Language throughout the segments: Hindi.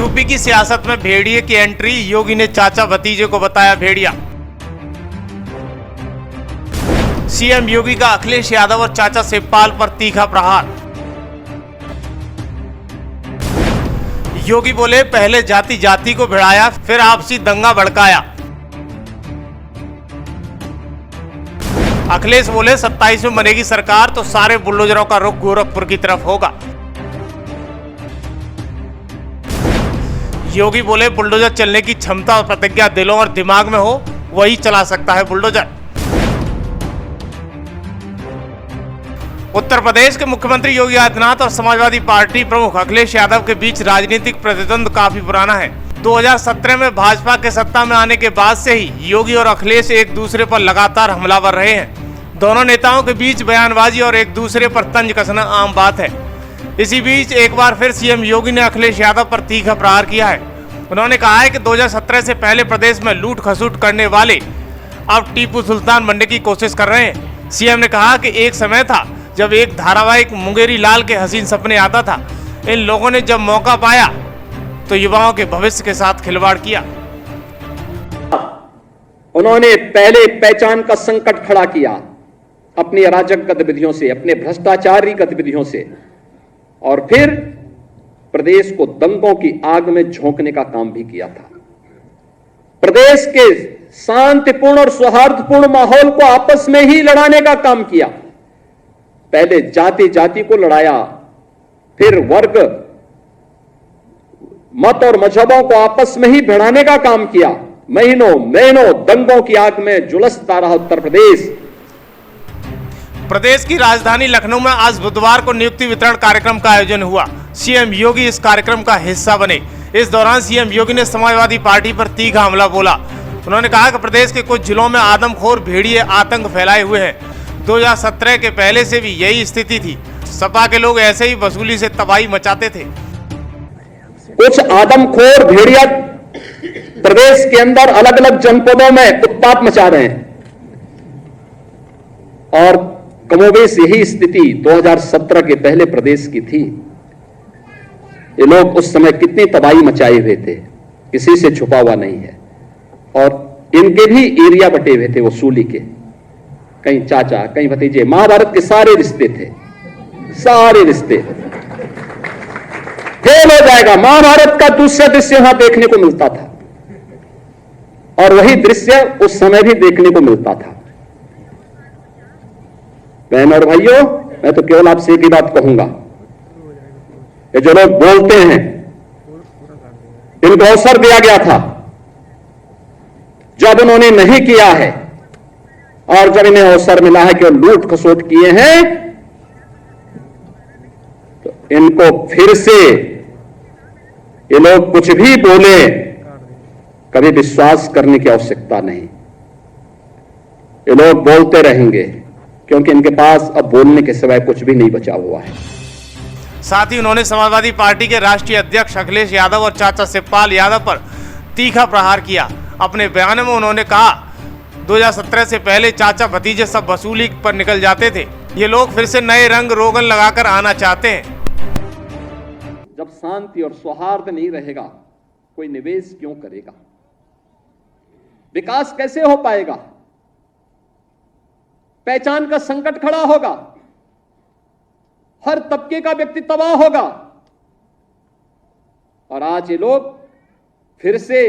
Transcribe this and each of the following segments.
यूपी की सियासत में भेड़िए की एंट्री, योगी ने चाचा भतीजे को बताया भेड़िया। सीएम योगी का अखिलेश यादव और चाचा शिवपाल पर तीखा प्रहार। योगी बोले पहले जाति जाति को भिड़ाया, फिर आपसी दंगा भड़काया। अखिलेश बोले 27 में बनेगी सरकार तो सारे बुलडोजरों का रुख गोरखपुर की तरफ होगा। योगी बोले बुलडोजर चलने की क्षमता और प्रतिज्ञा दिलों और दिमाग में हो, वही चला सकता है बुलडोजर। उत्तर प्रदेश के मुख्यमंत्री योगी आदित्यनाथ और समाजवादी पार्टी प्रमुख अखिलेश यादव के बीच राजनीतिक प्रतिद्वंद काफी पुराना है। 2017 में भाजपा के सत्ता में आने के बाद से ही योगी और अखिलेश एक दूसरे पर लगातार हमलावर रहे हैं। दोनों नेताओं के बीच बयानबाजी और एक दूसरे पर तंज कसना आम बात है। इसी बीच एक बार फिर सीएम योगी ने अखिलेश यादव पर तीखा प्रहार किया है। उन्होंने कहा है कि 2017 से पहले प्रदेश में लूट खसूट करने वाले अब टीपू सुल्तान बनने की कोशिश कर रहे हैं। सीएम ने कहा कि एक समय था जब एक धारावाहिक मुंगेरी लाल के हसीन सपने आता था। इन लोगों ने जब मौका पाया तो युवाओं के भविष्य के साथ खिलवाड़ किया। उन्होंने पहले पहचान का संकट खड़ा किया अपनी अराजक गतिविधियों से, अपने भ्रष्टाचारी गतिविधियों से, और फिर प्रदेश को दंगों की आग में झोंकने का काम भी किया था। प्रदेश के शांतिपूर्ण और सौहार्दपूर्ण माहौल को आपस में ही लड़ाने का काम किया। पहले जाति जाति को लड़ाया, फिर वर्ग, मत और मजहबों को आपस में ही भिड़ाने का काम किया। महीनों महीनों दंगों की आग में झुलसता रहा उत्तर प्रदेश। प्रदेश की राजधानी लखनऊ में आज बुधवार को नियुक्ति वितरण कार्यक्रम का आयोजन हुआ। सीएम योगी इस कार्यक्रम का हिस्सा बने। इस दौरान सीएम योगी ने समाजवादी पार्टी पर तीखा हमला बोला। उन्होंने कहा कि प्रदेश के कुछ जिलों में आदमखोर भेड़िए आतंक फैलाए हुए हैं। 2017 के पहले से भी यही स्थिति थी। सपा के लोग ऐसे ही वसूली से तबाही मचाते थे। कुछ आदमखोर भेड़िया प्रदेश के अंदर अलग अलग जनपदों में उत्पात मचा रहे हैं, और कमोबेश यही स्थिति 2017 के पहले प्रदेश की थी। ये लोग उस समय कितनी तबाही मचाए हुए थे, किसी से छुपा हुआ नहीं है। और इनके भी एरिया बटे हुए थे वसूली के, कहीं चाचा कहीं भतीजे। महाभारत के सारे रिश्ते थे, सारे रिश्ते। फेल हो जाएगा। महाभारत का दूसरा दृश्य वहां देखने को मिलता था, और वही दृश्य उस समय भी देखने को मिलता था। बहन और भाइयों, मैं तो केवल आपसे एक ही बात कहूंगा, ये जो लोग बोलते हैं इनको अवसर दिया गया था। जब उन्होंने नहीं किया है और जब इन्हें अवसर मिला है कि वो लूट खसोट किए हैं, तो इनको फिर से ये लोग कुछ भी बोले, कभी विश्वास करने की आवश्यकता नहीं। ये लोग बोलते रहेंगे क्योंकि इनके पास अब बोलने के सिवाय कुछ भी नहीं बचा हुआ है। साथ ही उन्होंने समाजवादी पार्टी के राष्ट्रीय अध्यक्ष अखिलेश यादव और चाचा शिवपाल यादव पर तीखा प्रहार किया। अपने बयान में उन्होंने कहा 2017 से पहले चाचा भतीजे सब वसूली पर निकल जाते थे। ये लोग फिर से नए रंग रोगन लगाकर आना चाहते हैं। जब शांति और सौहार्द नहीं रहेगा, कोई निवेश क्यों करेगा? विकास कैसे हो पाएगा? पहचान का संकट खड़ा होगा, हर तबके का व्यक्ति तबाह होगा। और आज ये लोग फिर से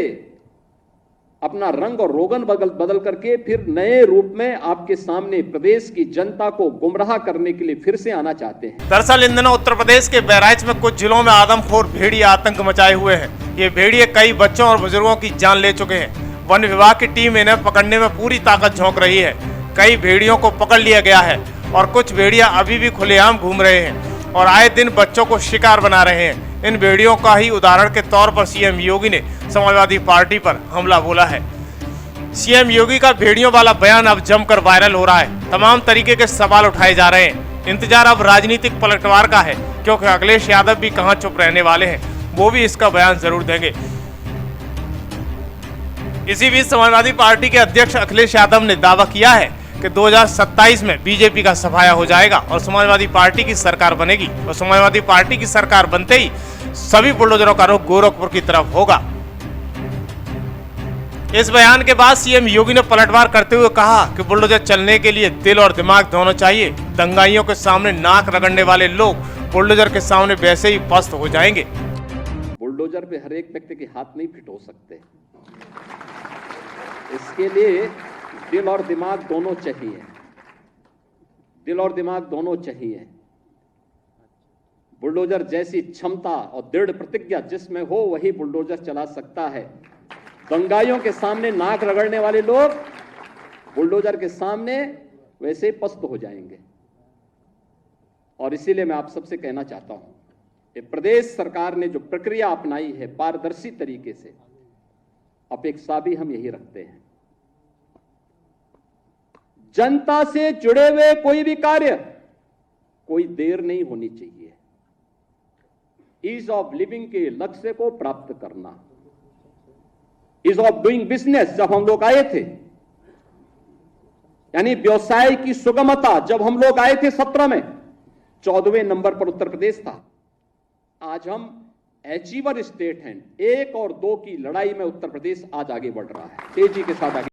अपना रंग और रोगन बदल करके फिर नए रूप में आपके सामने प्रदेश की जनता को गुमराह करने के लिए फिर से आना चाहते हैं। दरअसल इन दिनों उत्तर प्रदेश के बहराइच में कुछ जिलों में आदमखोर भेड़िए आतंक मचाए हुए हैं। ये भेड़िए कई बच्चों और बुजुर्गों की जान ले चुके हैं। वन विभाग की टीम इन्हें पकड़ने में पूरी ताकत झोंक रही है। कई भेड़ियों को पकड़ लिया गया है और कुछ भेड़िया अभी भी खुलेआम घूम रहे हैं और आए दिन बच्चों को शिकार बना रहे हैं। इन भेड़ियों का ही उदाहरण के तौर पर सीएम योगी ने समाजवादी पार्टी पर हमला बोला है। सीएम योगी का भेड़ियों वाला बयान अब जमकर वायरल हो रहा है। तमाम तरीके के सवाल उठाए जा रहे हैं। इंतजार अब राजनीतिक पलटवार का है, क्योंकि अखिलेश यादव भी कहां चुप रहने वाले हैं, वो भी इसका बयान जरूर देंगे। इसी बीच समाजवादी पार्टी के अध्यक्ष अखिलेश यादव ने दावा किया है कि 2027 में बीजेपी का सफाया हो जाएगा और समाजवादी पार्टी की सरकार बनेगी और समाजवादी पार्टी की सरकार बनते ही सभी बुलडोजरों का रुख गोरखपुर की तरफ होगा। इस बयान के बाद सीएम योगी ने पलटवार करते हुए कहा कि बुलडोजर चलने के लिए दिल और दिमाग दोनों चाहिए। दंगाइयों के सामने नाक रगड़ने वाले लोग बुलडोजर के सामने वैसे ही पस्त हो जाएंगे। बुलडोजर पे हर एक व्यक्ति के हाथ नहीं फिट हो सकते, इसके लिए दिल और दिमाग दोनों चाहिए। दिल और दिमाग दोनों चाहिए। बुलडोजर जैसी क्षमता और दृढ़ प्रतिज्ञा जिसमें हो वही बुलडोजर चला सकता है। दंगाइयों के सामने नाक रगड़ने वाले लोग बुलडोजर के सामने वैसे ही पस्त हो जाएंगे। और इसीलिए मैं आप सबसे कहना चाहता हूं कि प्रदेश सरकार ने जो प्रक्रिया अपनाई है पारदर्शी तरीके से, अपेक्षा भी हम यही रखते हैं। जनता से जुड़े हुए कोई भी कार्य कोई देर नहीं होनी चाहिए। ईज ऑफ लिविंग के लक्ष्य को प्राप्त करना, ईज ऑफ डूइंग बिजनेस जब हम लोग आए थे, यानी व्यवसाय की सुगमता जब हम लोग आए थे 17 में 14वें नंबर पर उत्तर प्रदेश था। आज हम अचीवर स्टेट हैं। 1 और 2 की लड़ाई में उत्तर प्रदेश आज आगे बढ़ रहा है, तेजी के साथ आगे।